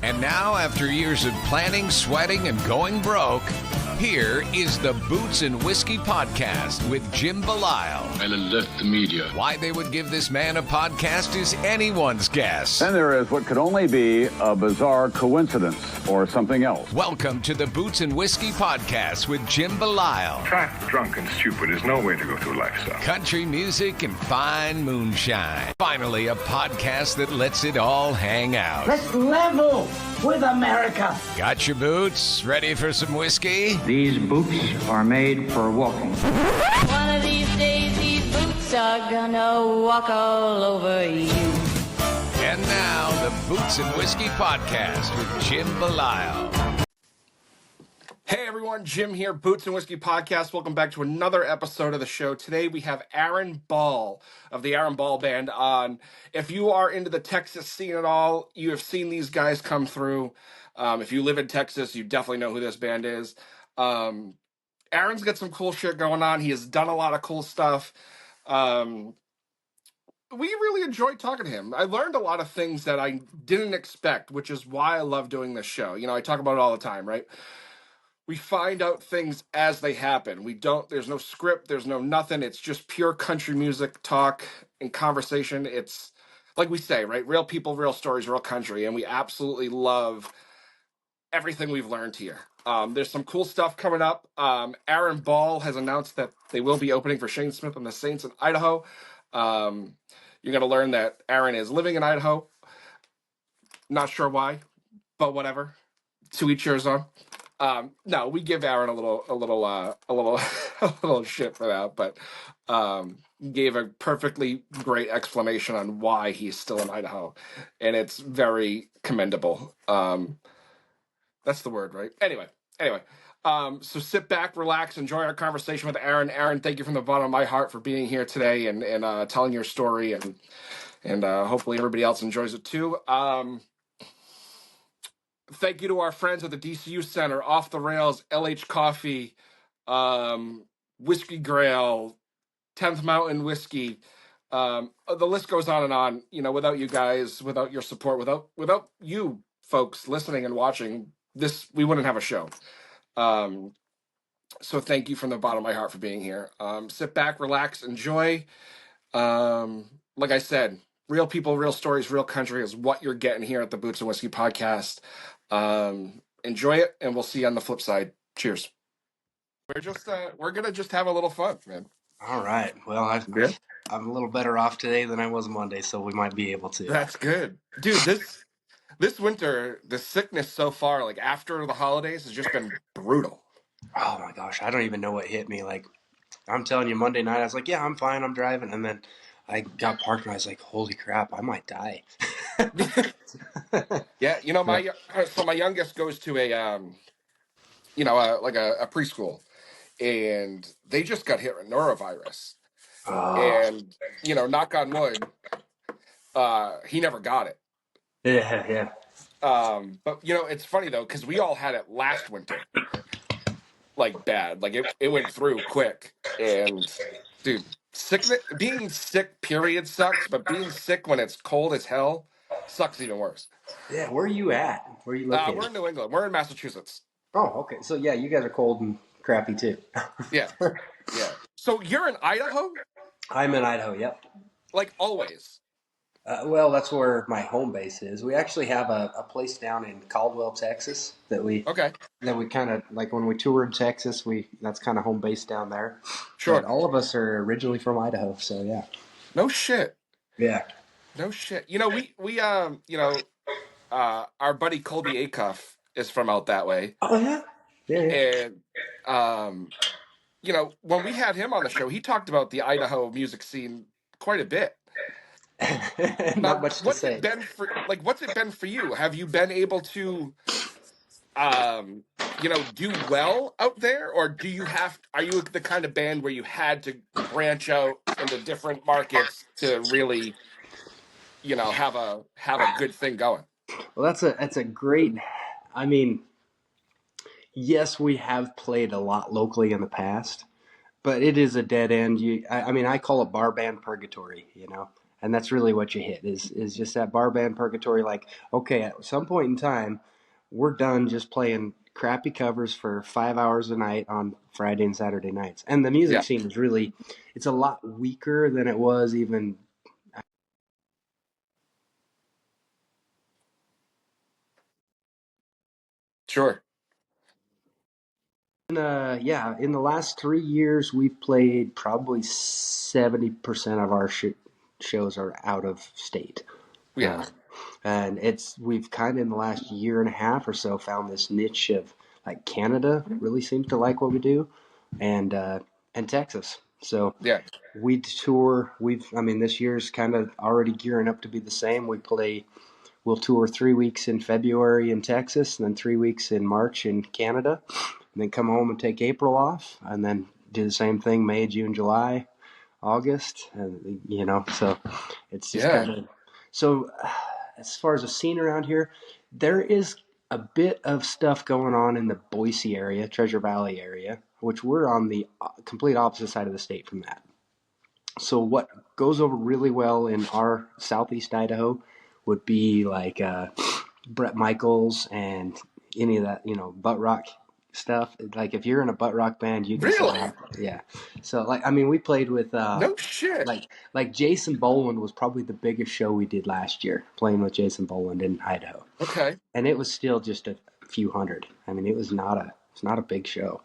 And now, after years of planning, sweating, and going broke, here is the Boots and Whiskey Podcast with Jim Belisle. I'll alert the media. Why they would give this man a podcast is anyone's guess. Then there is what could only be a bizarre coincidence or something else. Welcome to the Boots and Whiskey Podcast with Jim Belisle. Fat, drunk, and stupid is no way to go through life, son. Country music and fine moonshine. Finally, a podcast that lets it all hang out. Let's level with America. Got your boots? Ready for some whiskey? These boots are made for walking. One of these days, these boots are gonna walk all over you. And now, the Boots and Whiskey Podcast with Jim Belisle. Hey everyone, Jim here, Boots and Whiskey Podcast. Welcome back to another episode of the show. Today we have Aaron Ball of the Aaron Ball Band on. If you are into the Texas scene at all, you have seen these guys come through. If you live in Texas, you definitely know who this band is. Aaron's got some cool shit going on. He has done a lot of cool stuff. We really enjoyed talking to him. I learned a lot of things that I didn't expect, which is why I love doing this show. You know, I talk about it all the time, right? We find out things as they happen. There's no script, there's no nothing. It's just pure country music talk and conversation. It's like we say, right? Real people, real stories, real country. And we absolutely love everything we've learned here. There's some cool stuff coming up. Aaron Ball has announced that they will be opening for Shane Smith and the Saints in Idaho. You're going to learn that Aaron is living in Idaho. Not sure why, but whatever. To each yours on. No, we give Aaron a little shit for that, but gave a perfectly great explanation on why he's still in Idaho, and it's very commendable. That's the word, right? Anyway, so sit back, relax, enjoy our conversation with Aaron. Aaron, thank you from the bottom of my heart for being here today and telling your story, and hopefully everybody else enjoys it too. Thank you to our friends at the DCU Center, Off the Rails, LH Coffee, Whiskey Grail, 10th Mountain Whiskey. The list goes on and on. You know, without you guys, without your support, without you folks listening and watching this, we wouldn't have a show. So thank you from the bottom of my heart for being here. Sit back, relax, enjoy. Like I said, real people, real stories, real country is what you're getting here at the Boots and Whiskey Podcast. Enjoy it, and we'll see you on the flip side. Cheers. We're gonna just have a little fun, man. All right. Well, I'm a little better off today than I was Monday, so we might be able to. That's good, dude. This winter, the sickness so far, like after the holidays, has just been brutal. Oh my gosh, I don't even know what hit me. Like, I'm telling you, Monday night, I was like, yeah, I'm fine, I'm driving, and then I got parked, and I was like, holy crap, I might die. Yeah, you know, my youngest goes to a preschool, and they just got hit with norovirus, and you know, knock on wood, he never got it. Yeah. But you know, it's funny though, because we all had it last winter, like bad, like it went through quick, and dude, being sick period sucks, but being sick when it's cold as hell sucks even worse. Yeah, where are you at? Where are you located? We're in New England. We're in Massachusetts. Oh, okay. So yeah, you guys are cold and crappy too. Yeah. So you're in Idaho? I'm in Idaho. Yep. Like always. Well, that's where my home base is. We actually have a place down in Caldwell, Texas that we kind of like when we toured Texas. That's kind of home base down there. Sure. But all of us are originally from Idaho, so yeah. No shit. Yeah. No shit. You know, our buddy Colby Acuff is from out that way. Oh yeah. Yeah. And you know, when we had him on the show, he talked about the Idaho music scene quite a bit. Not much to say. What's it been for you? Have you been able to, do well out there, or are you the kind of band where you had to branch out into different markets to really, you know, have a good thing going? Well, that's a great. I mean, yes, we have played a lot locally in the past, but it is a dead end. I call it bar band purgatory. You know. And that's really what you hit is just that bar band purgatory. Like, okay, at some point in time, we're done just playing crappy covers for 5 hours a night on Friday and Saturday nights. And the music scene is really, it's a lot weaker than it was even. Sure. In the last 3 years, we've played probably 70% of our shows are out of state. Yeah. And we've kind of in the last year and a half or so found this niche of like Canada really seems to like what we do, and Texas. So yeah, we tour. This year's kind of already gearing up to be the same. We'll tour 3 weeks in February in Texas, and then 3 weeks in March in Canada, and then come home and take April off, and then do the same thing May, June, July, August, and so it's just kind of so. As far as the scene around here, there is a bit of stuff going on in the Boise area, Treasure Valley area, which we're on the complete opposite side of the state from that. So what goes over really well in our southeast Idaho would be like Bret Michaels and any of that, butt rock stuff. Like if you're in a butt rock band, you can really, yeah. So we played with no shit. Like Jason Boland was probably the biggest show we did last year, playing with Jason Boland in Idaho. Okay, and it was still just a few hundred. It's not a big show,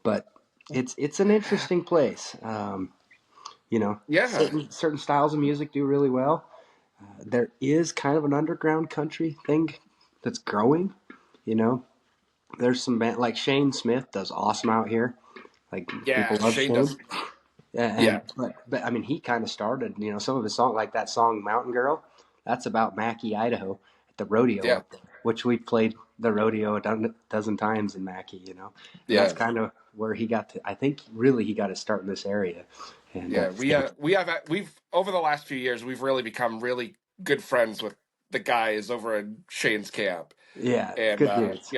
but it's an interesting place. Certain styles of music do really well. There is kind of an underground country thing that's growing. There's some band like Shane Smith does awesome out here. Like people love Shane. Does. But he kind of started. Some of his songs, like that song "Mountain Girl," that's about Mackay, Idaho, at the rodeo, up there, which we played the rodeo a dozen times in Mackay. That's kind of where he got to. I think really he got to start in this area. And, we've over the last few years we've really become really good friends with the guys over at Shane's camp. Yeah, and good dudes.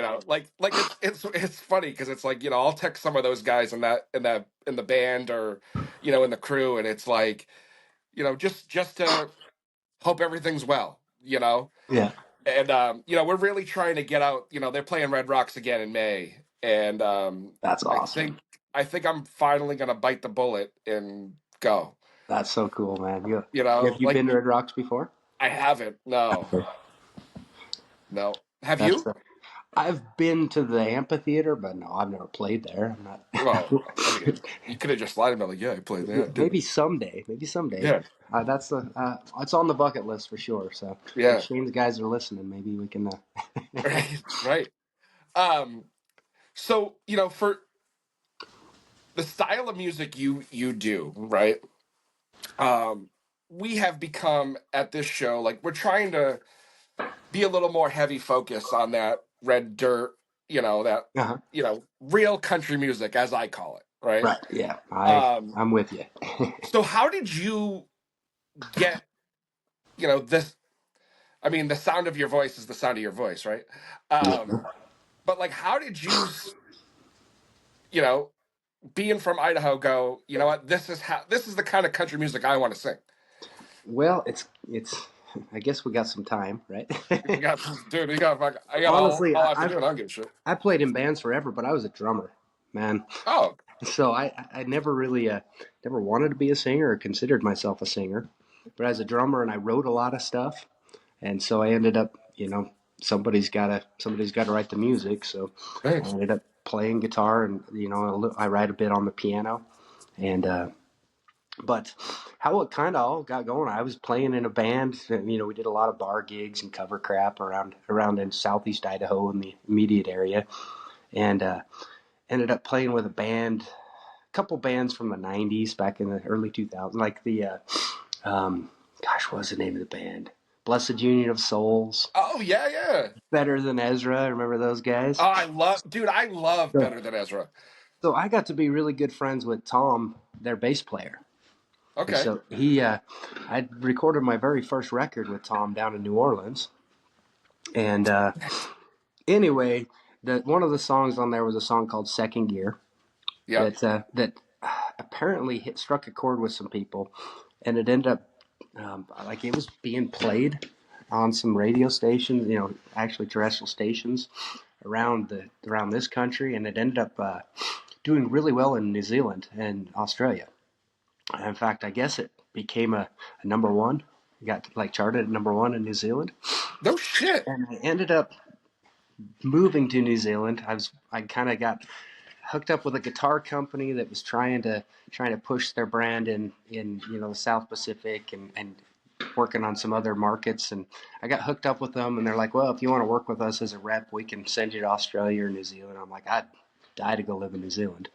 It's funny because it's like I'll text some of those guys in the band or in the crew, and it's like just to hope everything's well. Yeah. And we're really trying to get out. They're playing Red Rocks again in May, and that's awesome. I think I'm finally gonna bite the bullet and go. That's so cool, man. Have you been to Red Rocks before? I haven't. No. No. Have you? I've been to the amphitheater, but no, I've never played there. I'm not. Well, you could have just lied about I played there. Maybe someday. Yeah. That's it's on the bucket list for sure. So yeah, if Shane's guys are listening, maybe we can. Right. So for the style of music you do, right? We have become at this show we're trying to be a little more heavy focus on that red dirt, real country music, as I call it, right? Right. Yeah, I'm with you. So how did you get, this? The sound of your voice is the sound of your voice, right? But how did you, being from Idaho, go? You know what? This is the kind of country music I want to sing. Well, it's. I guess we got some time, right? I got Honestly, all afternoon. I don't give a shit. I played in bands forever, but I was a drummer, man. Oh. So I never really never wanted to be a singer or considered myself a singer, but as a drummer, and I wrote a lot of stuff, and so I ended up, somebody's got to write the music, so Thanks. I ended up playing guitar, and I write a bit on the piano, and but how it kind of all got going, I was playing in a band. We did a lot of bar gigs and cover crap around in southeast Idaho in the immediate area, and ended up playing with a couple bands from the 90s back in the early 2000s, like the what was the name of the band? Blessed Union of Souls. Oh yeah. Better Than Ezra. Remember those guys? Oh, I love Better Than Ezra. So I got to be really good friends with Tom, their bass player. Okay. And so I recorded my very first record with Tom down in New Orleans, and anyway, one of the songs on there was a song called "Second Gear." Yeah. That apparently struck a chord with some people, and it ended up like it was being played on some radio stations, actually terrestrial stations around this country, and it ended up doing really well in New Zealand and Australia. In fact, I guess it became a number one. It got charted at number one in New Zealand. No shit. And I ended up moving to New Zealand. I kind of got hooked up with a guitar company that was trying to push their brand in the South Pacific and working on some other markets. And I got hooked up with them, and they're like, well, if you want to work with us as a rep, we can send you to Australia or New Zealand. I'm like, I'd die to go live in New Zealand.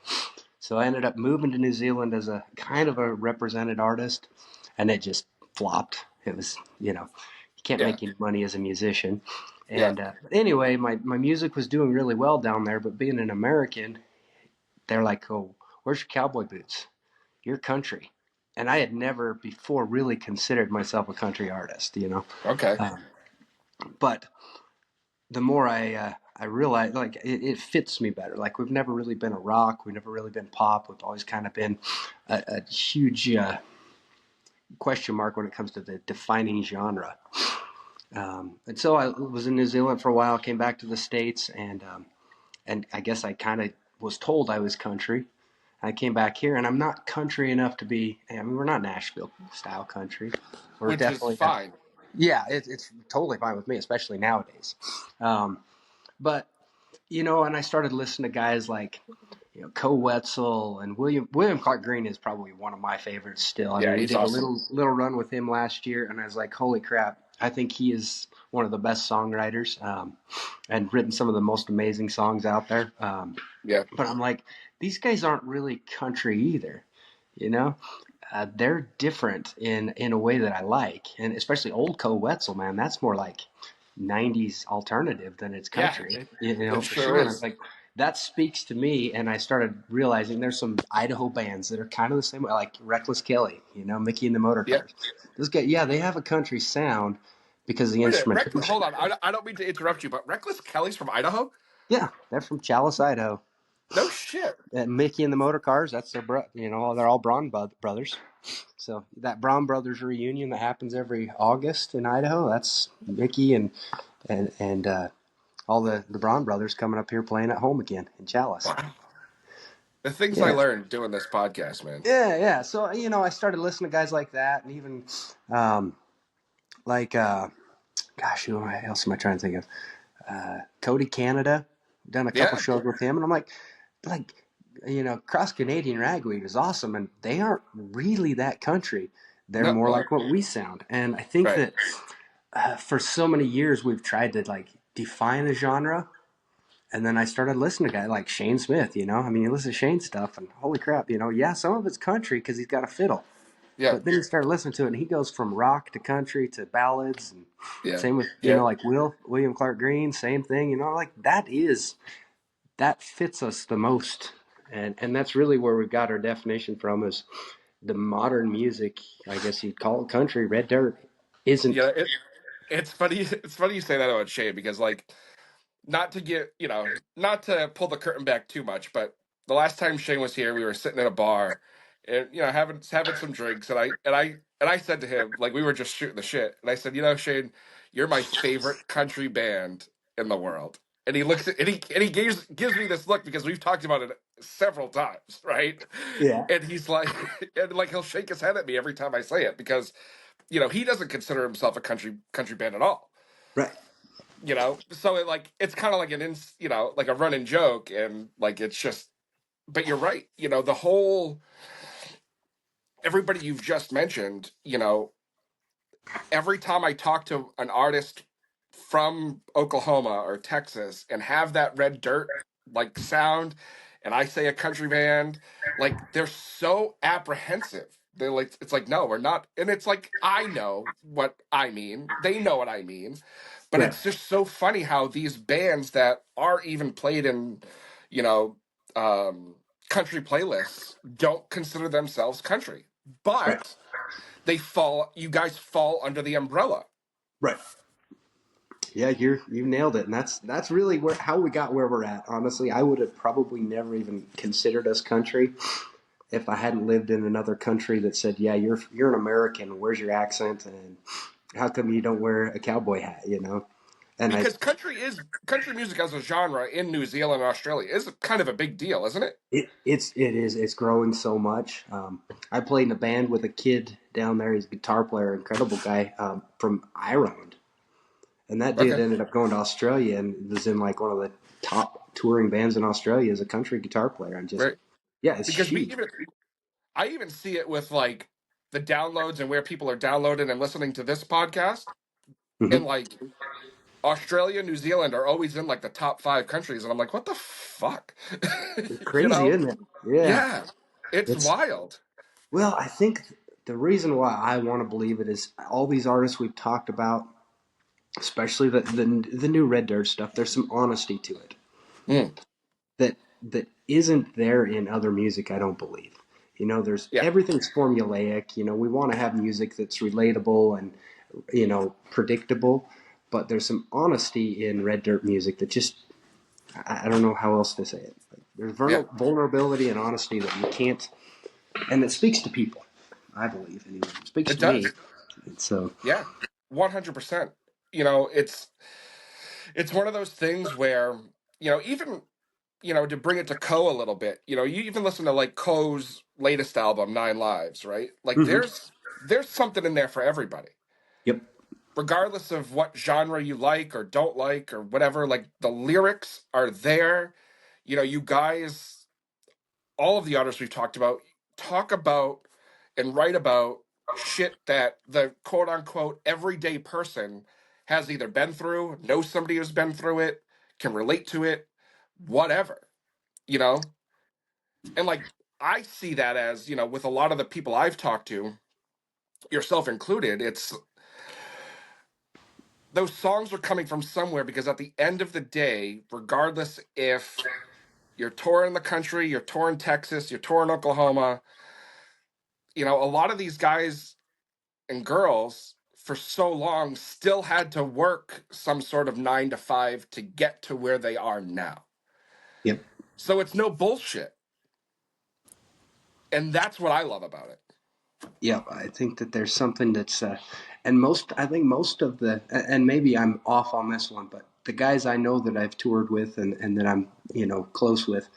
So I ended up moving to New Zealand as a kind of a represented artist, and it just flopped. It was, you can't make any money as a musician. And anyway, my music was doing really well down there, but being an American, they're like, oh, where's your cowboy boots? Your country. And I had never before really considered myself a country artist, Okay. But the more I realized, it fits me better. Like, we've never really been a rock. We've never really been pop. We've always kind of been a huge question mark when it comes to the defining genre. And so I was in New Zealand for a while, came back to the States, and I guess I kind of was told I was country. I came back here, and I'm not country enough to be. I mean, we're not Nashville style country. We're Which definitely is fine. Yeah, it's totally fine with me, especially nowadays. But and I started listening to guys like Koe Wetzel and William Clark Green is probably one of my favorites still. I mean, we he's did awesome. a little run with him last year, and I was like, holy crap! I think he is one of the best songwriters, and written some of the most amazing songs out there. But I'm like, these guys aren't really country either, they're different in a way that I like, and especially old Koe Wetzel, man, that's more like 90s alternative than it's country. It For sure sure. is. And it's like, that speaks to me, and I started realizing there's some Idaho bands that are kind of the same way, like Reckless Kelly, Mickey and the Motor Cars. Those guys, they have a country sound because the instrumentation. Hold on, I don't mean to interrupt you, but Reckless Kelly's from Idaho? Yeah, they're from Chalice, Idaho. No shit. Mickey and the Motor Cars, that's their they're all Braun brothers. So that Braun Brothers reunion that happens every August in Idaho, that's Mickey and all the Braun brothers coming up here playing at home again in Chalice. Wow. The things I learned doing this podcast, man. Yeah. So, I started listening to guys like that, and even who else am I trying to think of? Cody Canada, done a couple shows with him, and I'm like, Cross Canadian Ragweed is awesome, and they aren't really that country. They're more like what we sound. And I think that for so many years we've tried to define a genre, and then I started listening to guys like Shane Smith. I mean, you listen to Shane's stuff, and holy crap, some of it's country because he's got a fiddle. Yeah. But then you start listening to it, and he goes from rock to country to ballads, and same with like William Clark Green, same thing. That fits us the most. And that's really where we got our definition from, is the modern music, I guess you'd call it country. Red Dirt isn't. Yeah, it's funny. It's funny you say that about Shane, because not to pull the curtain back too much, but the last time Shane was here, we were sitting in a bar and having some drinks, and I said to him, we were just shooting the shit, and I said, Shane, you're my favorite country band in the world. And he looks at, and he gives me this look, because we've talked about it several times, right? Yeah. And he's like, he'll shake his head at me every time I say it, because he doesn't consider himself a country band at all. Right. So it's kind of like like a running joke, and it's just, but you're right. The whole, everybody you've just mentioned, every time I talk to an artist from Oklahoma or Texas and have that Red Dirt sound, and I say a country band, they're so apprehensive. They're it's no, we're not. And it's I know what I mean. They know what I mean. But it's just so funny how these bands that are even played in, country playlists don't consider themselves country. But you guys fall under the umbrella. Right. Yeah, you nailed it, and that's really how we got where we're at. Honestly, I would have probably never even considered us country if I hadn't lived in another country that said, yeah, you're an American, where's your accent, and how come you don't wear a cowboy hat, you know? And Because country music as a genre in New Zealand and Australia is kind of a big deal, isn't it? it's growing so much. I played in a band with a kid down there. He's a guitar player, incredible guy, from Ireland. And that dude Okay. ended up going to Australia and was in like one of the top touring bands in Australia as a country guitar player. And just, Right. yeah, it's Because huge. I even see it with like the downloads and where people are downloading and listening to this podcast. And Mhm. like Australia, New Zealand are always in like the top 5 countries, and I'm like, what the fuck? It's You crazy, know? isn't it? Yeah. Yeah. It's It's, wild. well, I think the reason why I want to believe it is all these artists we've talked about, especially the new Red Dirt stuff, there's some honesty to it Mm. that isn't there in other music, I don't believe. You know, there's Yeah. everything's formulaic. You know, we want to have music that's relatable and, you know, predictable, but there's some honesty in Red Dirt music that just, I don't know how else to say it. Like, there's Yeah. vulnerability and honesty that you can't, and it speaks to people, I believe, anyway. It speaks It to me. does. And so, Yeah. 100%. You know, it's one of those things where, you know, even, you know, to bring it to Ko a little bit, you know, you even listen to like Ko's latest album, Nine Lives, right? Like mhm. there's something in there for everybody. Yep. Regardless of what genre you like or don't like or whatever, like the lyrics are there. You know, you guys, all of the artists we've talk about and write about shit that the quote unquote everyday person has either been through, knows somebody who's been through it, can relate to it, whatever, you know? And like, I see that as, you know, with a lot of the people I've talked to, yourself included, it's those songs are coming from somewhere because at the end of the day, regardless if you're touring the country, you're touring Texas, you're touring Oklahoma, you know, a lot of these guys and girls for so long still had to work some sort of 9 to 5 to get to where they are now. Yep. So it's no bullshit. And that's what I love about it. Yeah, I think that there's something that's, and I think most of and maybe I'm off on this one, but the guys I know that I've toured with and that I'm, you know, close with,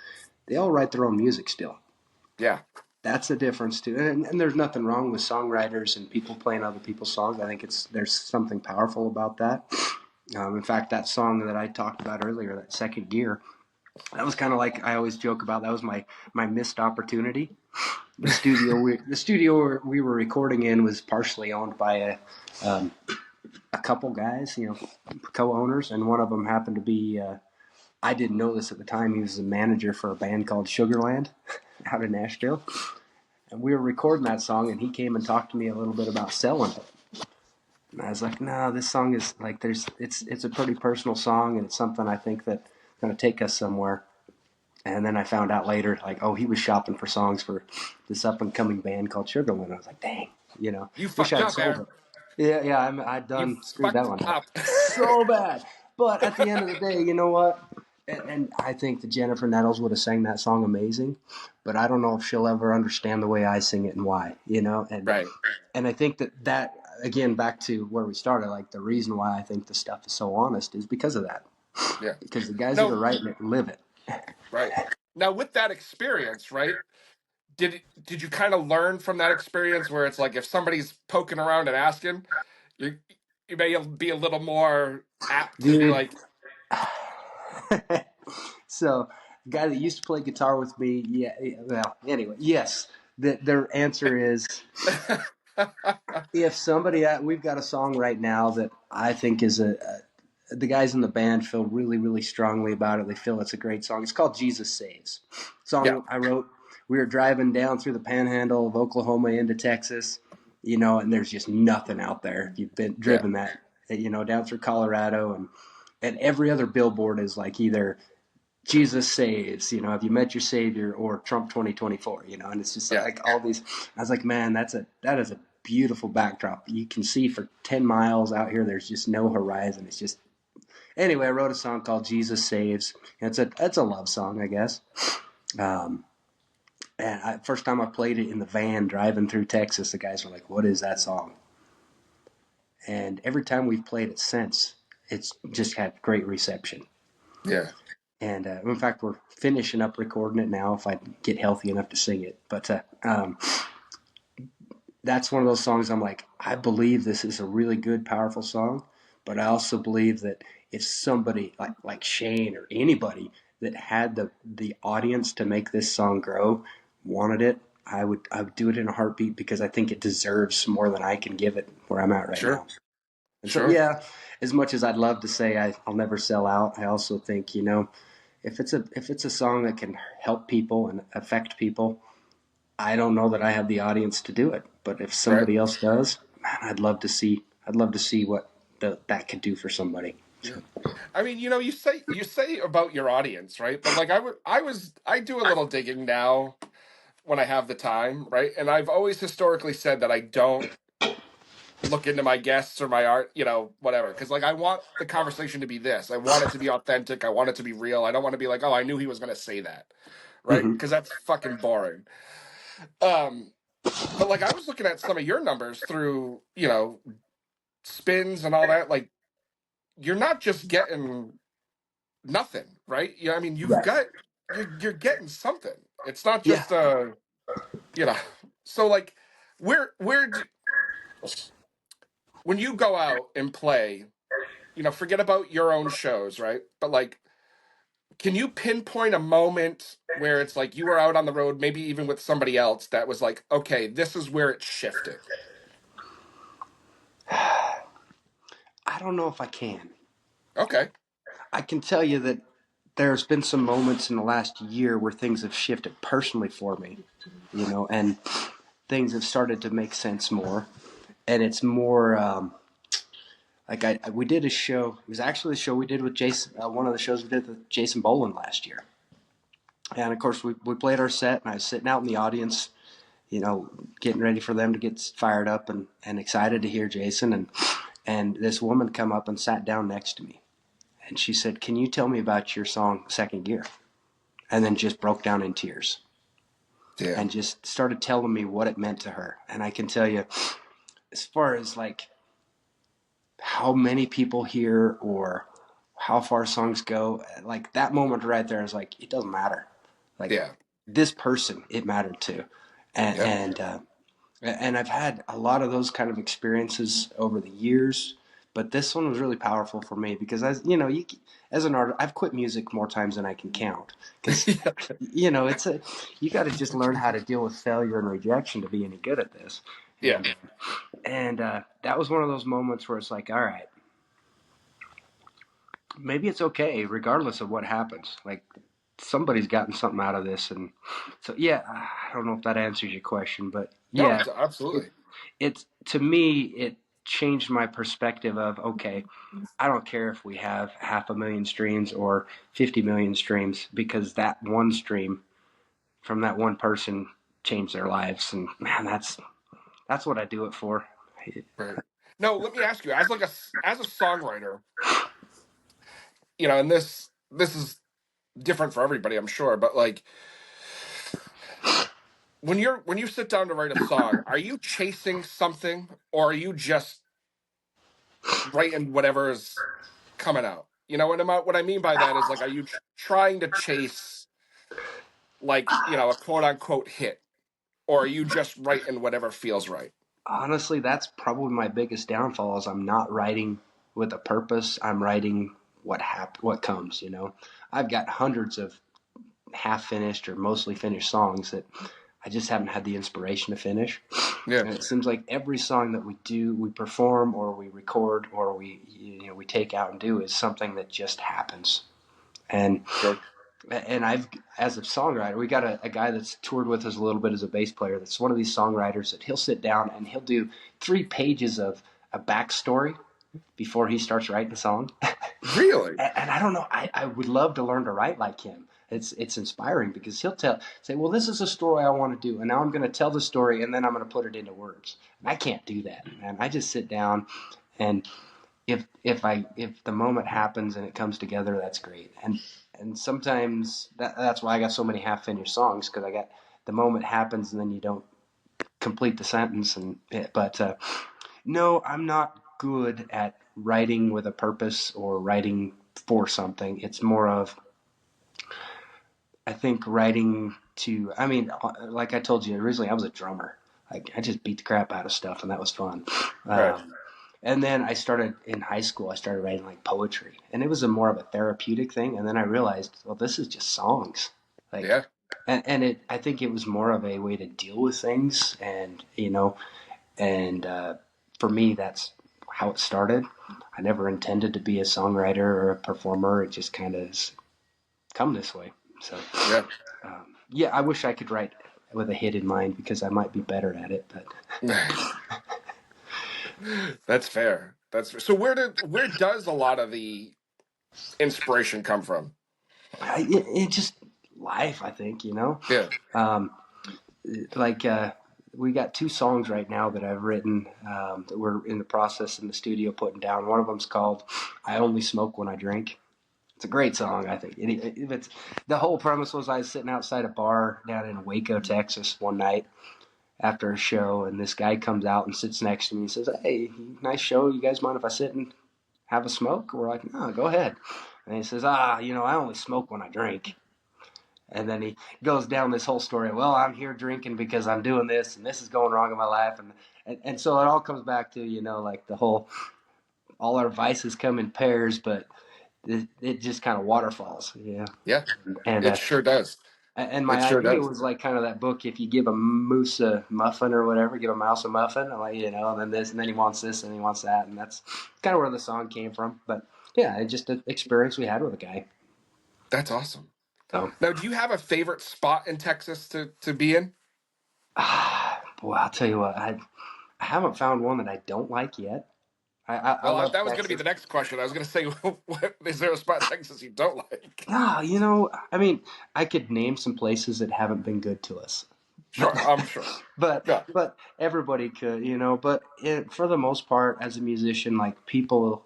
they all write their own music still. Yeah. That's the difference too. And there's nothing wrong with songwriters and people playing other people's songs. I think there's something powerful about that. In fact, that song that I talked about earlier, that Second Gear, that was kind of like, I always joke about, that was my missed opportunity. The studio we were recording in was partially owned by a couple guys, you know, co-owners, and one of them happened to be, I didn't know this at the time, he was the manager for a band called Sugarland out in Nashville. And we were recording that song, and he came and talked to me a little bit about selling it. And I was like, no, this song is like, it's a pretty personal song, and it's something I think that's going to take us somewhere. And then I found out later, like, oh, he was shopping for songs for this up-and-coming band called Sugarland. I was like, dang, you know. You wish fucked I'd up, sold Aaron. it. Yeah, I'd You done screwed that one fucked up up. so bad. But at the end of the day, you know what? And I think that Jennifer Nettles would have sang that song amazing, but I don't know if she'll ever understand the way I sing it and why, you know? And Right. and I think that, again, back to where we started, like the reason why I think the stuff is so honest is because of that. Yeah. Because the guys No. that are writing it live it. Right. Now, with that experience, right? Did you kind of learn from that experience where it's like if somebody's poking around and asking, you may be a little more apt to be Dude. like, So, the guy that used to play guitar with me, anyway, yes. Their answer is, if somebody, we've got a song right now that I think is the guys in the band feel really, really strongly about it. They feel it's a great song. It's called Jesus Saves. Song Yeah. I wrote. We were driving down through the panhandle of Oklahoma into Texas, you know, and there's just nothing out there. If you've been driven that, you know, down through Colorado, and every other billboard is like either Jesus Saves, you know, have you met your Savior, or Trump 2024, you know, and it's just like all these. I was like, man, that is a beautiful backdrop. You can see for 10 miles out here, there's just no horizon. It's just, anyway, I wrote a song called Jesus Saves. It's a love song, I guess. And first time I played it in the van driving through Texas, the guys were like, "What is that song?" And every time we've played it since, it's just had great reception. Yeah. And in fact, we're finishing up recording it now if I get healthy enough to sing it. But that's one of those songs I'm like, I believe this is a really good, powerful song, but I also believe that if somebody like Shane or anybody that had the audience to make this song grow wanted it, I would do it in a heartbeat, because I think it deserves more than I can give it where I'm at right now. And Sure. so, yeah, as much as I'd love to say I'll never sell out, I also think, if it's a song that can help people and affect people, I don't know that I have the audience to do it. But if somebody else does, man, I'd love to see what that could do for somebody. So. I mean, you say about your audience, right? But like I do a little digging now when I have the time, right? And I've always historically said that I don't look into my guests or my art, whatever. Because like I want the conversation to be this. I want it to be authentic. I want it to be real. I don't want to be like, oh, I knew he was going to say that, right? Mm-hmm. Because that's fucking boring. But like I was looking at some of your numbers through, spins and all that. Like you're not just getting nothing, right? Yeah, I mean Right. you're getting something. It's not Yeah. just So like where when you go out and play, forget about your own shows, right? But like, can you pinpoint a moment where it's like you were out on the road, maybe even with somebody else, that was like, okay, this is where it shifted? I don't know if I can. Okay. I can tell you that there's been some moments in the last year where things have shifted personally for me, and things have started to make sense more. And it's more like we did a show. It was actually the show we did with Jason. One of the shows we did with Jason Boland last year. And of course, we played our set, and I was sitting out in the audience, getting ready for them to get fired up and excited to hear Jason. And this woman come up and sat down next to me. And she said, "Can you tell me about your song, Second Gear?" And then just broke down in tears. Yeah. And just started telling me what it meant to her. And I can tell you, as far as like how many people hear or how far songs go, like that moment right there is like, it doesn't matter. Like this person, it mattered to. And I've had a lot of those kind of experiences over the years, but this one was really powerful for me because as an artist, I've quit music more times than I can count. Because you got to just learn how to deal with failure and rejection to be any good at this. Yeah. And that was one of those moments where it's like, all right, maybe it's okay regardless of what happens. Like somebody's gotten something out of this. And so, yeah, I don't know if that answers your question, but yeah, no, absolutely. It's to me, it changed my perspective of, okay, I don't care if we have 500,000 streams or 50 million streams, because that one stream from that one person changed their lives. And man, that's what I do it for. Right. No, let me ask you, as a songwriter, and this is different for everybody, I'm sure, but like when you sit down to write a song, are you chasing something or are you just writing whatever is coming out? What I mean by that is like, are you trying to chase like, a quote unquote hit, or are you just writing whatever feels right? Honestly, that's probably my biggest downfall is I'm not writing with a purpose. I'm writing what comes, I've got hundreds of half finished or mostly finished songs that I just haven't had the inspiration to finish. Yeah. And it seems like every song that we do, we perform or we record or we take out and do is something that just happens. And I've, as a songwriter, we got a guy that's toured with us a little bit as a bass player. That's one of these songwriters that he'll sit down and he'll do 3 pages of a backstory before he starts writing a song. Really? And I don't know. I would love to learn to write like him. It's inspiring because he'll say, well, this is a story I want to do, and now I'm going to tell the story, and then I'm going to put it into words. And I can't do that, man. I just sit down, and if the moment happens and it comes together, that's great. And sometimes that's why I got so many half finished songs, because I got the moment happens and then you don't complete the sentence. But no, I'm not good at writing with a purpose or writing for something. It's more of, I think, writing to, I mean, like I told you originally, I was a drummer. Like, I just beat the crap out of stuff, and that was fun. Right. And then I started in high school, I started writing like poetry, and it was a more of a therapeutic thing. And then I realized, well, this is just songs. Like, Yeah. and I think it was more of a way to deal with things. And, for me, that's how it started. I never intended to be a songwriter or a performer. It just kind of has come this way. So, Yeah. I wish I could write with a hit in mind because I might be better at it. But That's fair. So where does a lot of the inspiration come from? it just life, I think, Yeah. Like we got 2 songs right now that I've written that we're in the process in the studio putting down. One of them's called "I Only Smoke When I Drink." It's a great song, I think. It's the whole premise was I was sitting outside a bar down in Waco, Texas, one night after a show, and this guy comes out and sits next to me and says, "Hey, nice show. You guys mind if I sit and have a smoke?" We're like, "No, go ahead." And he says, I only smoke when I drink. And then he goes down this whole story. Well, I'm here drinking because I'm doing this, and this is going wrong in my life. And so it all comes back to, like the whole, all our vices come in pairs, but it just kind of waterfalls. Yeah. Yeah. And It sure does. and my It sure idea does. was like kind of that book. If you give a moose a muffin or whatever, give a mouse a muffin. I'm like, and then this, and then he wants this, and he wants that, and that's kind of where the song came from. But yeah, it's just an experience we had with a guy. That's awesome. So, Now, do you have a favorite spot in Texas to be in? boy, I'll tell you what, I haven't found one that I don't like yet. I love That was going to be the next question. I was going to say, is there a spot in Texas you don't like? No, I mean, I could name some places that haven't been good to us. Sure, I'm sure. But Yeah. but everybody could, But for the most part, as a musician, like people,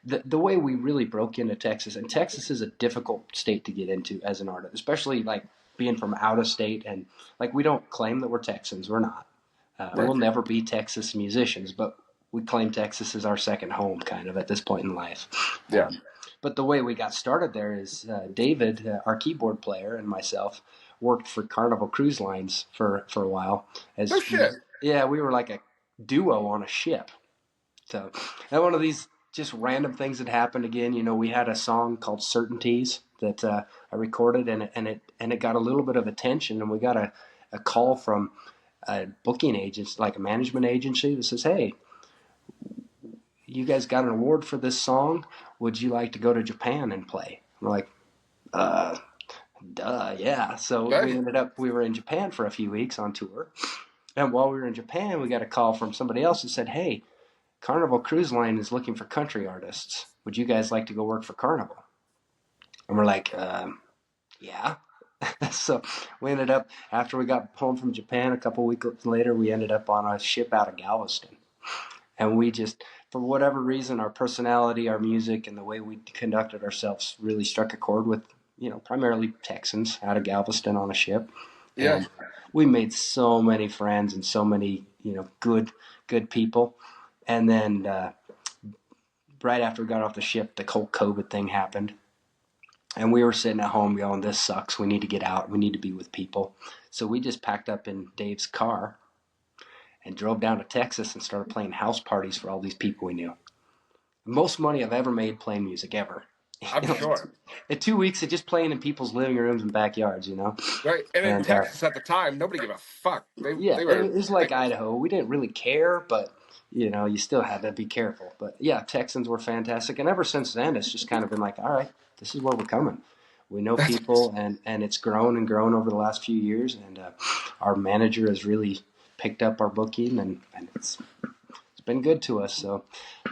the way we really broke into Texas, and Texas is a difficult state to get into as an artist, especially like being from out of state, and like we don't claim that we're Texans, we're not. We'll never be Texas musicians, but we claim Texas as our second home, kind of at this point in life. Yeah. But the way we got started there is David, our keyboard player, and myself worked for Carnival Cruise Lines for a while. No shit. Yeah, we were like a duo on a ship. So, and one of these just random things that happened again. We had a song called "Certainties" that I recorded, and it got a little bit of attention, and we got a call from a booking agent, like a management agency, that says, "Hey, you guys got an award for this song. Would you like to go to Japan and play?" We're like, duh, yeah. So we were in Japan for a few weeks on tour. And while we were in Japan, we got a call from somebody else who said, "Hey, Carnival Cruise Line is looking for country artists. Would you guys like to go work for Carnival?" And we're like, yeah. So we ended up, after we got home from Japan, a couple weeks later, we ended up on a ship out of Galveston. And we just, for whatever reason, our personality, our music, and the way we conducted ourselves really struck a chord with, primarily Texans out of Galveston on a ship. Yeah. And we made so many friends and so many, good people. And then right after we got off the ship, the whole COVID thing happened. And we were sitting at home going, "This sucks. We need to get out. We need to be with people." So we just packed up in Dave's car and drove down to Texas and started playing house parties for all these people we knew. Most money I've ever made playing music ever. I'm sure. In 2 weeks of just playing in people's living rooms and backyards, Right. And in Texas at the time, nobody gave a fuck. They were, it was like Idaho. We didn't really care, but, you still had to be careful. But, yeah, Texans were fantastic. And ever since then, it's just kind of been like, all right, this is where we're coming. We know people, and it's grown and grown over the last few years. And our manager has really picked up our booking, and it's been good to us. So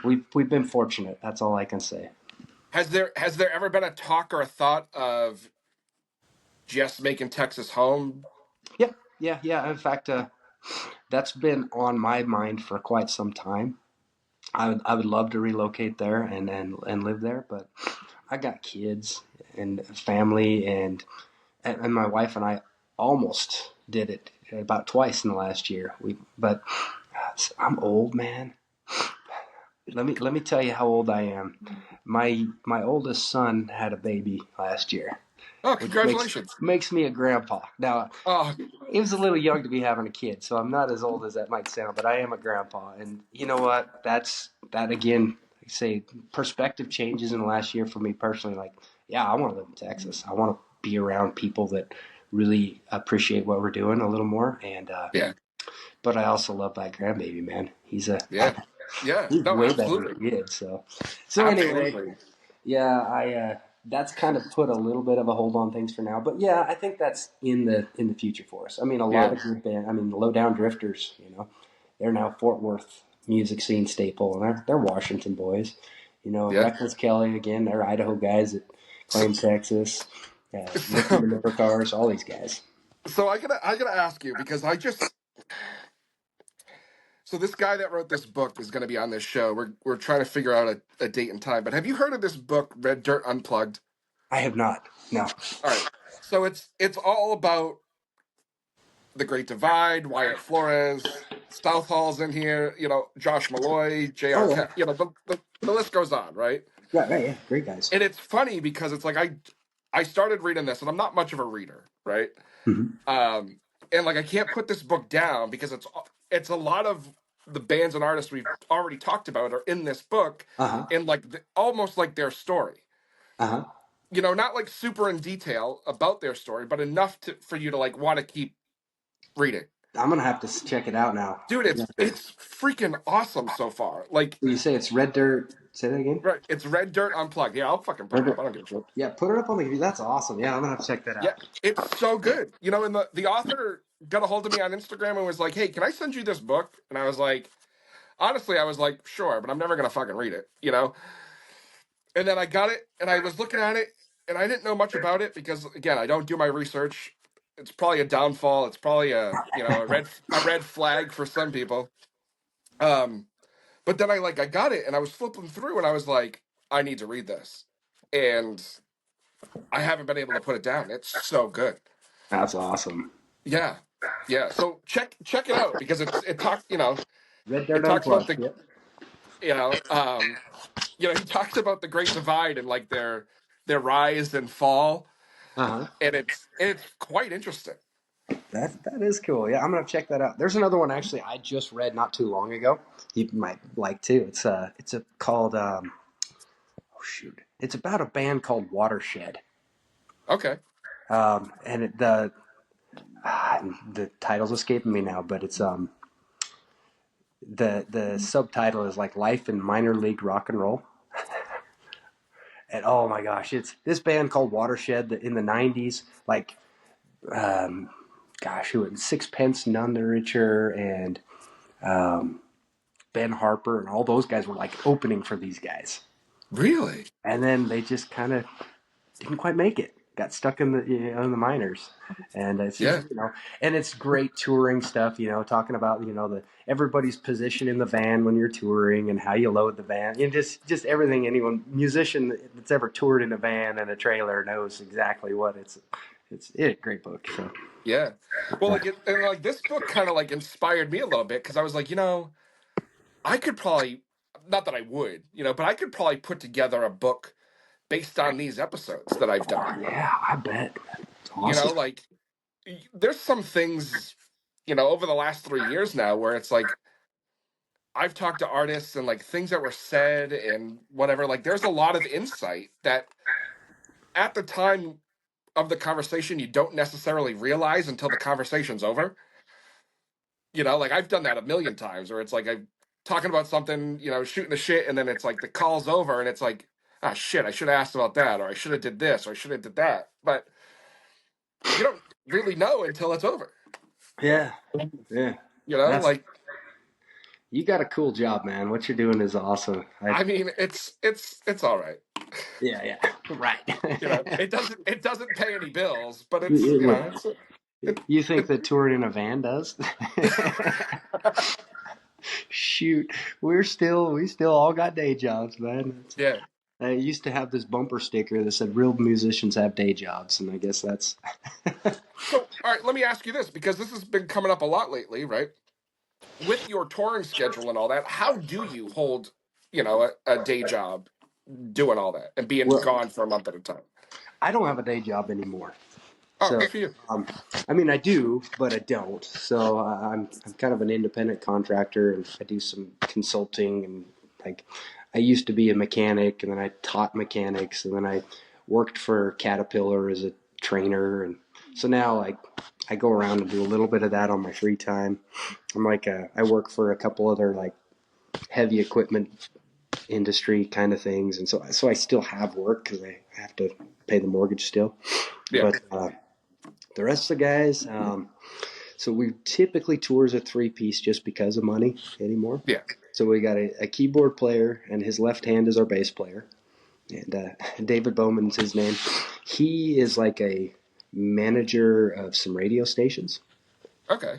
we've been fortunate. That's all I can say. Has there ever been a talk or a thought of just making Texas home? Yeah. In fact, that's been on my mind for quite some time. I would love to relocate there and live there, but I got kids and family, and my wife and I almost did it about twice in the last year. But I'm old, man. Let me tell you how old I am. My oldest son had a baby last year. Oh, Which congratulations. makes me a grandpa. Now, Oh, he was a little young to be having a kid, so I'm not as old as that might sound, but I am a grandpa. And you know what? That again, like I say, perspective changes in the last year for me personally. Like, yeah, I want to live in Texas. I want to be around people that really appreciate what we're doing a little more. And yeah. but I also love that grandbaby, man. He's Yeah. he's No, way better absolutely. than a kid. So anyway, Absolutely. yeah, that's kind of put a little bit of a hold on things for now. But yeah, I think that's in the future for us. I mean, a lot of good band. I mean, the Low Down Drifters, they're now Fort Worth music scene staple, and they're Washington boys. Reckless Kelly again, they're Idaho guys that claim Texas. Ricky the Motor Cars, all these guys. So I gotta ask you, because so this guy that wrote this book is going to be on this show. We're trying to figure out a date and time. But have you heard of this book, Red Dirt Unplugged? I have not. No. All right. So it's all about the Great Divide, Wyatt Flores, Southall's in here. Josh Malloy, J.R. Oh, yeah. The list goes on, right? Yeah, right. Yeah, great guys. And it's funny because it's like I started reading this, and I'm not much of a reader, right? Mm-hmm. And like I can't put this book down because it's a lot of the bands and artists we've already talked about are in this book, and like almost like their story. Not like super in detail about their story, but enough for you to like want to keep reading. I'm gonna have to check it out now, dude. It's freaking awesome so far. Like you say, it's Red Dirt. Say that again. Right, it's Red Dirt Unplugged. Yeah, I'll fucking put it up. I don't give a shit. Yeah, put it up on the. That's awesome. Yeah, I'm gonna have to check that out. Yeah, it's so good. And the author got a hold of me on Instagram and was like, "Hey, can I send you this book?" And I was like, honestly, I was like, "Sure," but I'm never gonna fucking read it, And then I got it, and I was looking at it, and I didn't know much about it because, again, I don't do my research. It's probably a downfall. It's probably a red flag for some people. But then I got it, and I was flipping through, and I was like, I need to read this, and I haven't been able to put it down. It's so good. That's awesome. Yeah. So check it out because it talks, Red Dirt it talks about Unplugged. he talks about the Great Divide and like their rise and fall, and it's quite interesting. That is cool. Yeah, I'm gonna check that out. There's another one actually I just read not too long ago. You might like too. It's called It's about a band called Watershed. Okay. And the title's escaping me now, but it's the subtitle is like Life in Minor League Rock and Roll. And oh my gosh, it's this band called Watershed that in the 90s, like who was Sixpence None the Richer and Ben Harper and all those guys were like opening for these guys. Really? And then they just kind of didn't quite make it. Got stuck in the minors, and it's just, and it's great touring stuff. Talking about everybody's position in the van when you're touring and how you load the van. Just everything anyone musician that's ever toured in a van and a trailer knows exactly what it's a great book. So. Yeah, well, this book kind of like inspired me a little bit because I was like, I could probably, not that I would, but I could probably put together a book based on these episodes that I've done. Yeah, I bet. It's awesome. There's some things, over the last 3 years now where it's like, I've talked to artists and like things that were said and whatever, like there's a lot of insight that at the time of the conversation, you don't necessarily realize until the conversation's over. I've done that a million times where it's like, I'm talking about something, shooting the shit. And then it's like the call's over and it's like, ah, shit, I should have asked about that, or I should have did this, or I should have did that. But you don't really know until it's over. Yeah. You got a cool job, man. What you're doing is awesome. I mean, it's all right. Yeah, right. It doesn't pay any bills, but it's you think that touring in a van does? Shoot, we still all got day jobs, man. Yeah. I used to have this bumper sticker that said "Real musicians have day jobs," and I guess that's So, all right, let me ask you this, because this has been coming up a lot lately, right? With your touring schedule and all that, how do you hold, a day job doing all that and being Well, gone for a month at a time? I don't have a day job anymore. Oh, So, good for you. I mean, I do, but I don't. So I'm kind of an independent contractor, and I do some consulting. And like, I used to be a mechanic, and then I taught mechanics, and then I worked for Caterpillar as a trainer, and so now like I go around and do a little bit of that on my free time. I work for a couple other like heavy equipment industry kind of things, and so I still have work because I have to pay the mortgage still. Yeah. But the rest of the guys, so we typically tours a 3-piece just because of money anymore. Yeah. So we got a keyboard player, and his left hand is our bass player. And David Bowman's his name. He is like a manager of some radio stations. Okay.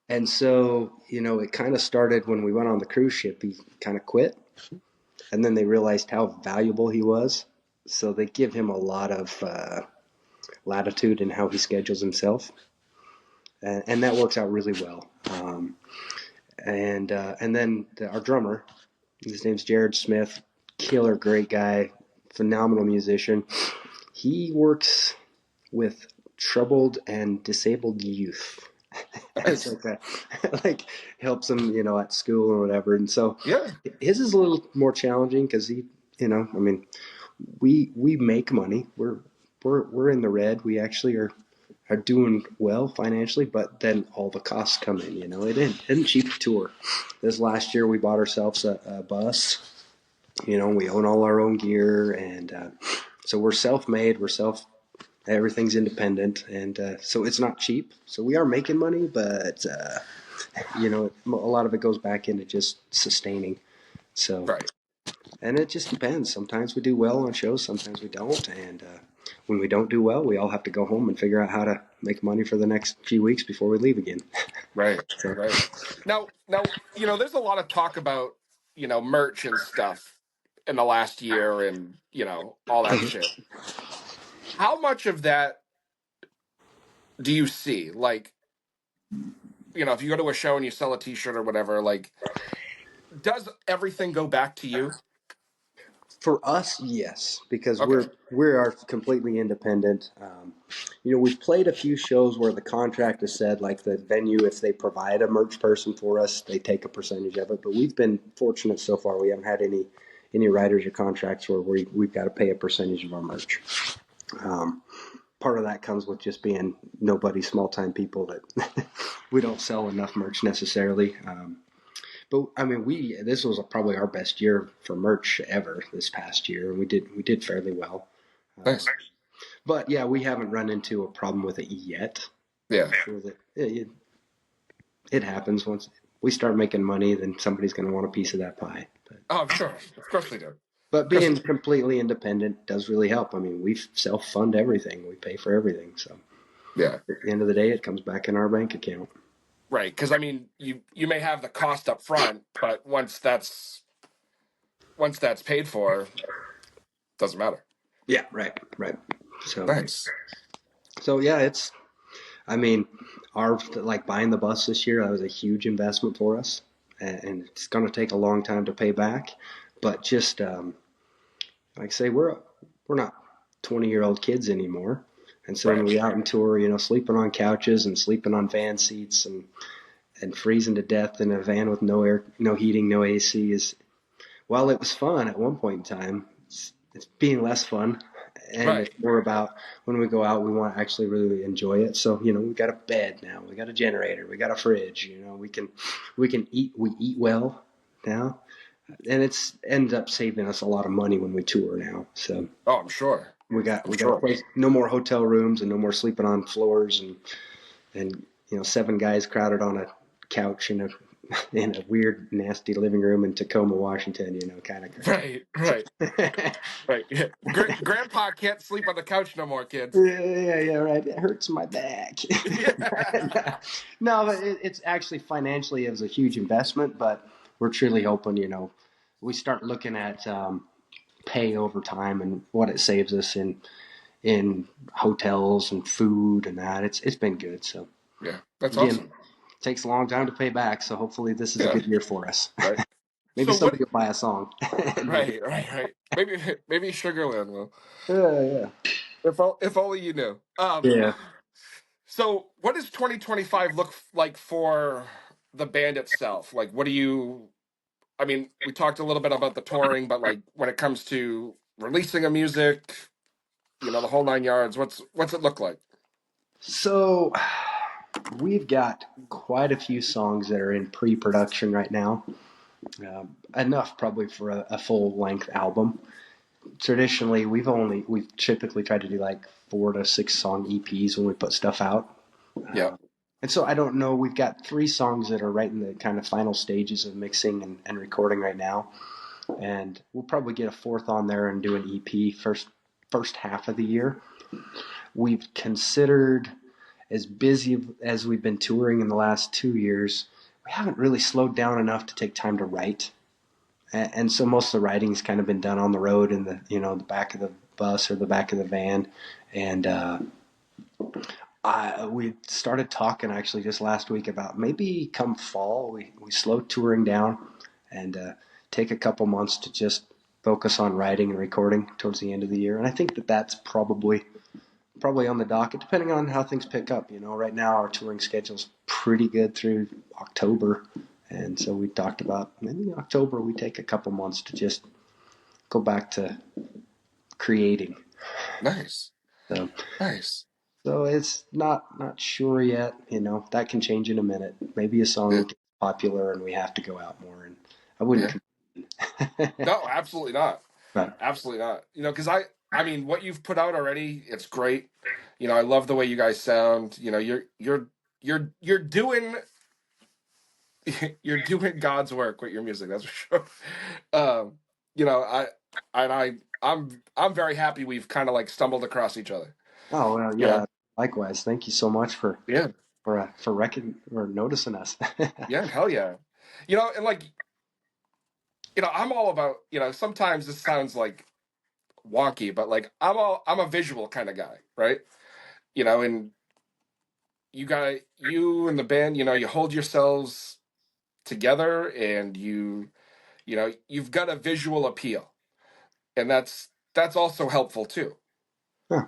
And so, it kind of started when we went on the cruise ship. He kind of quit. And then they realized how valuable he was. So they give him a lot of latitude in how he schedules himself. And that works out really well. And then our drummer, his name's Jared Smith, killer, great guy, phenomenal musician. He works with troubled and disabled youth. It's like helps them, at school or whatever. And so his is a little more challenging because we make money. We're in the red. We actually are doing well financially, but then all the costs come in. It isn't cheap to tour. This last year we bought ourselves a bus. We own all our own gear, and so we're self-made. Everything's independent, and so it's not cheap. So we are making money, but a lot of it goes back into just sustaining. So Right. And it just depends. Sometimes we do well on shows, sometimes we don't. And when we don't do well, we all have to go home and figure out how to make money for the next few weeks before we leave again. Right. Right. Now, there's a lot of talk about, merch and stuff in the last year and, all that shit. How much of that do you see? Like, if you go to a show and you sell a t-shirt or whatever, like, does everything go back to you? For us, yes, because Okay. we are completely independent. We've played a few shows where the contract has said, like the venue, if they provide a merch person for us, they take a percentage of it. But we've been fortunate so far; we haven't had any writers or contracts where we've got to pay a percentage of our merch. Part of that comes with just being nobody, small time people that we don't sell enough merch necessarily. But I mean, this was probably our best year for merch ever this past year, and we did fairly well. Nice. But yeah, we haven't run into a problem with it yet. Yeah. It happens once we start making money, then somebody's going to want a piece of that pie. Oh, sure, of course they do. But being completely independent does really help. I mean, we self-fund everything; we pay for everything. So yeah, at the end of the day, it comes back in our bank account. Right, because I mean, you may have the cost up front, but once that's paid for, doesn't matter. Yeah, right. So nice. So yeah, our buying the bus this year, that was a huge investment for us, and it's going to take a long time to pay back. But just like I say, we're not 20-year-old kids anymore. And so when we out on tour, sleeping on couches and sleeping on van seats and freezing to death in a van with no air, no heating, no AC while it was fun at one point in time, it's being less fun. And it's more about when we go out, we want to actually really enjoy it. So, we've got a bed now, we got a generator, we got a fridge, we can eat, we eat well now. And it's ended up saving us a lot of money when we tour now. So, I'm sure. We got a place, no more hotel rooms and no more sleeping on floors and 7 guys crowded on a couch in a weird, nasty living room in Tacoma, Washington, kind of. Right. Right. Yeah. Grandpa can't sleep on the couch no more, kids. Yeah, right. It hurts my back. No, but it's actually financially, it was a huge investment, but we're truly hoping, we start looking at pay over time and what it saves us in in hotels and food and that. It's been good. So Yeah, that's again, awesome. it takes a long time to pay back. So hopefully this is a Yeah, good year for us. right. Maybe So what? somebody will buy a song. Right. Maybe Sugarland will. Yeah. If only you knew. Yeah. So what does 2025 look like for the band itself? Like, what do you? I mean, we talked a little bit about the touring, but like when it comes to releasing a music, the whole nine yards. What's it look like? So we've got quite a few songs that are in pre-production right now. Enough probably for a full-length album. Traditionally, we've typically tried to do like 4 to 6 song EPs when we put stuff out. Yeah. And so I don't know. We've got 3 songs that are right in the kind of final stages of mixing and recording right now, and we'll probably get a 4th on there and do an EP first half of the year. We've considered, as busy as we've been touring in the last 2 years, we haven't really slowed down enough to take time to write. And so most of the writing's kind of been done on the road in the back of the bus or the back of the van. And we started talking actually just last week about maybe come fall we slow touring down and take a couple months to just focus on writing and recording towards the end of the year. And I think that's probably on the docket, depending on how things pick up. Right now our touring schedule's pretty good through October. And so we talked about maybe in October we take a couple months to just go back to creating. Nice. So Nice. So it's not sure yet. That can change in a minute. Maybe a song Yeah. gets popular and we have to go out more. And I wouldn't. No, absolutely not. Right. Absolutely not. Because I mean, what you've put out already, it's great. I love the way you guys sound. You're doing you're doing God's work with your music. That's for sure. I'm very happy we've kind of like stumbled across each other. Oh well, yeah. Likewise. Thank you so much for Yeah. for noticing us. Yeah. Hell yeah. And like, I'm all about. Sometimes this sounds like wonky, but like I'm a visual kind of guy, right? And you and the band, you hold yourselves together, and you've got a visual appeal, and that's also helpful too. Huh.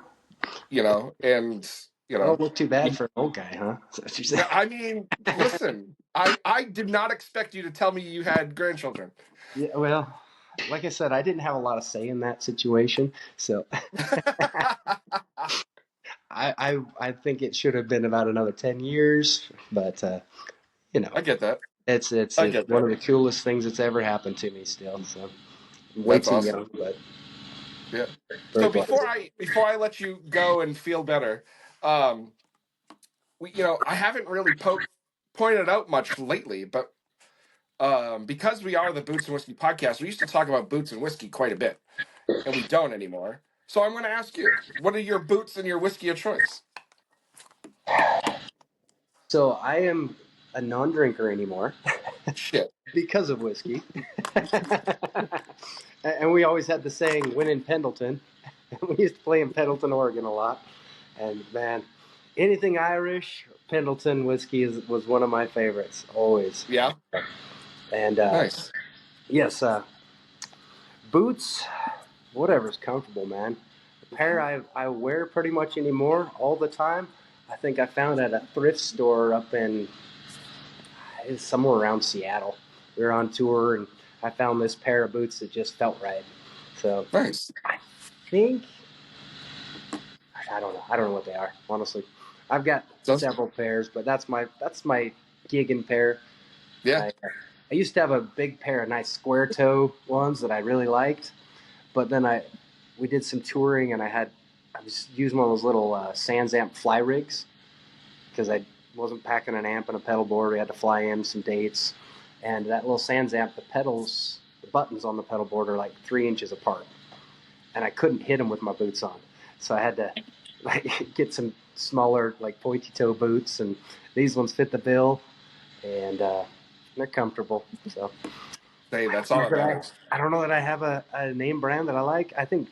And I don't look too bad for an old guy, huh? That's what you say. I mean, listen, I did not expect you to tell me you had grandchildren. Yeah. Well, like I said, I didn't have a lot of say in that situation, so I think it should have been about another 10 years, but I get that. It's I get one that. of the coolest things that's ever happened to me still. So way That's too awesome. young, but Yeah. very So blessed. before I let you go and feel better, I haven't really pointed out much lately, but because we are the Boots and Whiskey podcast, we used to talk about boots and whiskey quite a bit, and we don't anymore. So I'm going to ask you, what are your boots and your whiskey of choice? So I am a non-drinker anymore Shit. because of whiskey. And we always had the saying, win in Pendleton. We used to play in Pendleton, Oregon a lot. And man, anything Irish, Pendleton whiskey was one of my favorites, always. Yeah. And Nice. yes, boots, whatever's comfortable, man. The pair I wear pretty much anymore all the time, I think I found at a thrift store up in somewhere around Seattle. We were on tour and I found this pair of boots that just felt right. So Nice. I think I don't know what they are, honestly. I've got several pairs, but that's my gigging pair. Yeah. I used to have a big pair of nice square toe ones that I really liked, but then we did some touring and I was using one of those little SansAmp fly rigs because I wasn't packing an amp and a pedal board. We had to fly in some dates, and that little SansAmp, the buttons on the pedal board are like 3 inches apart, and I couldn't hit them with my boots on, so I had to get some smaller pointy toe boots, and these ones fit the bill, and they're comfortable. So Hey, that's all that matters. I don't know that I have a name brand that I like. I think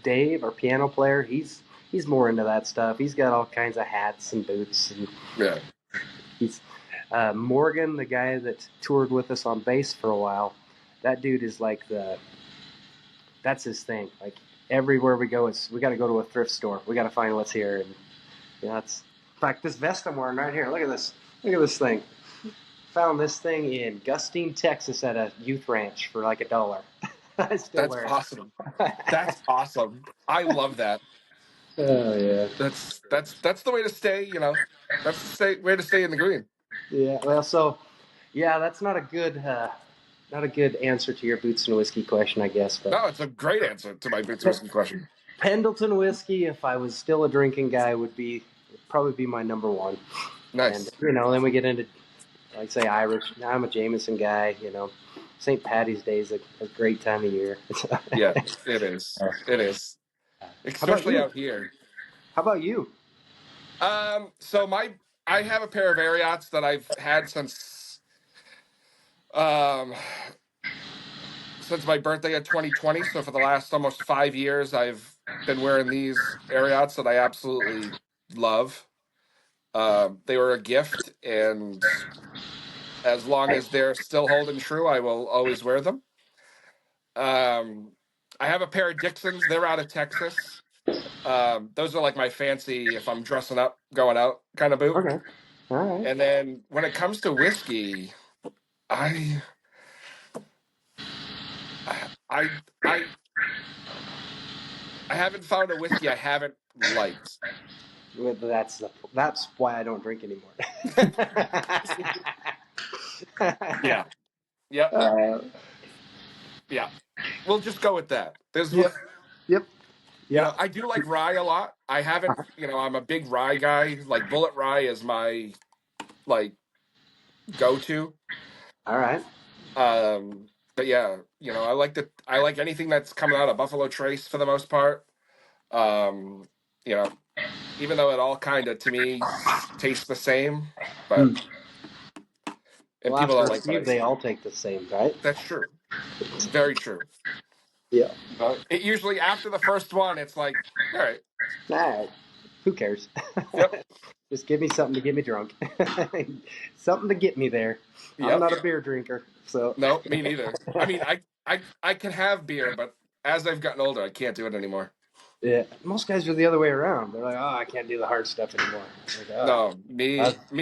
Dave, our piano player, he's he's more into that stuff. He's got all kinds of hats and boots, and Yeah. he's Morgan, the guy that toured with us on bass for a while. That dude is like that's his thing. Like everywhere we go, we got to go to a thrift store. We got to find what's here, and that's. In fact, this vest I'm wearing right here. Look at this. Look at this thing. Found this thing in Gustine, Texas, at a youth ranch for like $1. I still That's wear it. awesome. That's awesome. I love that. Oh yeah. That's the way to stay. That's the way to stay in the green. Yeah. Well, so yeah, that's not a good answer to your boots and whiskey question, I guess. But No, it's a great answer to my boots and whiskey question. Pendleton whiskey, if I was still a drinking guy, would probably be my number one. Nice. And then we get into, like say, Irish. I'm a Jameson guy. St. Patty's Day is a great time of year. Yeah, it is. It is, especially out here. How about you? So I have a pair of Ariats that I've had since my birthday in 2020. So for the last almost 5 years, I've been wearing these Ariats that I absolutely love. They were a gift, and as long as they're still holding true, I will always wear them. I have a pair of Dixons. They're out of Texas. Those are like my fancy, if I'm dressing up, going out kind of boot. Okay. All right. And then when it comes to whiskey, I haven't found a whiskey I haven't liked. Well, that's why I don't drink anymore. Yeah. Yep. Yeah. We'll just go with that. Yep. I do like rye a lot. I haven't, I'm a big rye guy. Like Bullet Rye is my go-to. All right. But yeah, I like anything that's coming out of Buffalo Trace for the most part. Even though it all kind of to me tastes the same, but and people don't like that. They all take the same, right? That's true. It's very true. Yeah. It usually after the first one, it's like, all right. Who cares? Yep. Just give me something to get me drunk. Something to get me there. Yep. I'm not a beer drinker, so. No, me neither. I mean, I can have beer, but as I've gotten older, I can't do it anymore. Yeah, most guys are the other way around. They're like, I can't do the hard stuff anymore. Like, no, me,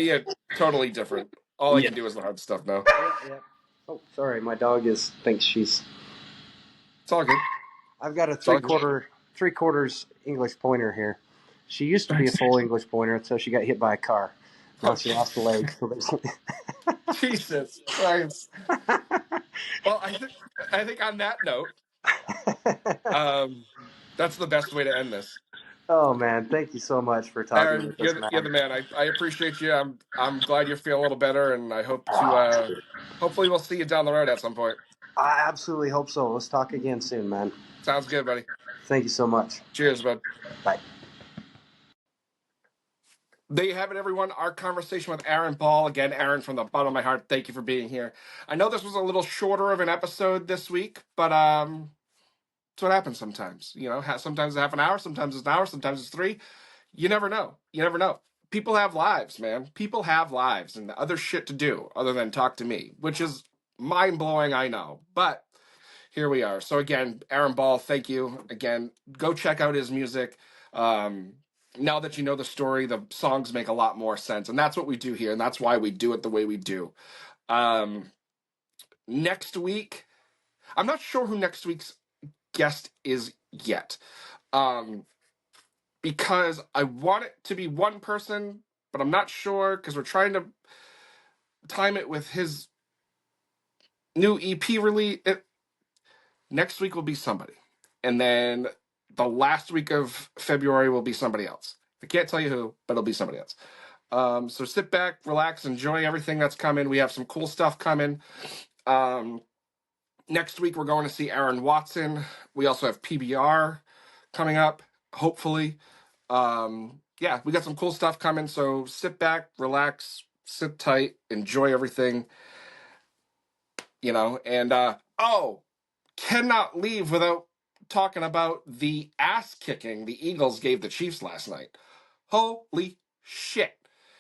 it's totally different. All I can do is the hard stuff now. Yeah. Oh, sorry, my dog thinks she's. It's all good. I've got a three quarters English pointer here. She used to be a full English pointer until she got hit by a car. Now she lost a leg. Jesus Christ. Well, I think on that note, that's the best way to end this. Oh man, thank you so much for talking Aaron, with us, man. You're the man. I appreciate you. I'm glad you're feeling a little better, and I hope to hopefully we'll see you down the road at some point. I absolutely hope so. Let's talk again soon, man. Sounds good, buddy. Thank you so much. Cheers, bud. Bye. There you have it, everyone. Our conversation with Aaron Ball. Again, Aaron, from the bottom of my heart, thank you for being here. I know this was a little shorter of an episode this week, but it's what happens sometimes. Sometimes it's half an hour, sometimes it's an hour, sometimes it's 3. You never know. People have lives, man. People have lives and other shit to do other than talk to me, which is mind-blowing, I know. But here we are. So again, Aaron Ball, thank you. Again, go check out his music. Now that you know the story, the songs make a lot more sense. And that's what we do here. And that's why we do it the way we do. Next week, I'm not sure who next week's guest is yet. Because I want it to be one person, but I'm not sure because we're trying to time it with his new EP release. Next week will be somebody. And then the last week of February will be somebody else. I can't tell you who, but it'll be somebody else. So sit back, relax, enjoy everything that's coming. We have some cool stuff coming. Next week, we're going to see Aaron Watson. We also have PBR coming up, hopefully. Yeah, we got some cool stuff coming. So sit back, relax, sit tight, enjoy everything. And, cannot leave without talking about the ass kicking the Eagles gave the Chiefs last night. Holy shit.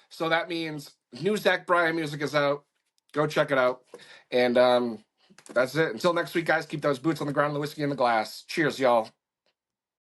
So that means new Zach Bryan music is out. Go check it out. And that's it. Until next week, guys, keep those boots on the ground and the whiskey in the glass. Cheers, y'all.